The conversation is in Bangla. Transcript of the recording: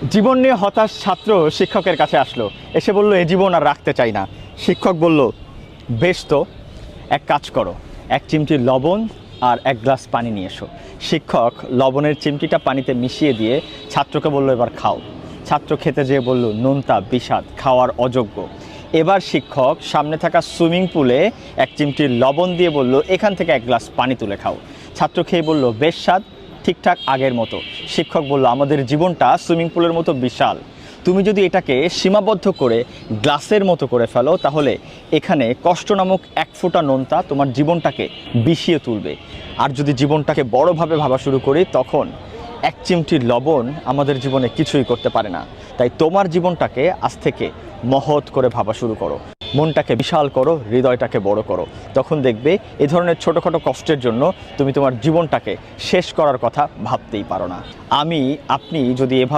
জীবন নিয়ে হতাশ ছাত্র শিক্ষকের কাছে আসলো, এসে বলল এ জীবন আর রাখতে চাই না। শিক্ষক বলল বেশ তো, এক কাজ করো, এক চিমটি লবণ আর এক গ্লাস পানি নিয়ে এসো। শিক্ষক লবণের চিমটিটা পানিতে মিশিয়ে দিয়ে ছাত্রকে বলল এবার খাও। ছাত্র খেতে যেয়ে বলল নোনতা, বিষাদ, খাওয়ার অযোগ্য। এবার শিক্ষক সামনে থাকা সুইমিং পুলে এক চিমটি লবণ দিয়ে বলল এখান থেকে এক গ্লাস পানি তুলে খাও। ছাত্র খেয়ে বলল বেশ স্বাদ, ঠিকঠাক আগের মতো। শিক্ষক বলল আমাদের জীবনটা সুইমিং পুলের মতো বিশাল, তুমি যদি এটাকে সীমাবদ্ধ করে গ্লাসের মতো করে ফেলো তাহলে এখানে কষ্ট নামক এক ফোঁটা নোনতা তোমার জীবনটাকে বিষিয়ে তুলবে। আর যদি জীবনটাকে বড়োভাবে ভাবা শুরু করি তখন এক চিমটি লবণ আমাদের জীবনে কিছুই করতে পারে না। তাই তোমার জীবনটাকে আজ থেকে মহৎ করে ভাবা শুরু করো, মনটাকে বিশাল করো, হৃদয়টাকে বড় করো। তখন দেখবে এ ধরনের ছোটোখাটো কষ্টের জন্য তুমি তোমার জীবনটাকে শেষ করার কথা ভাবতেই পারো না। আপনি যদি এভাবে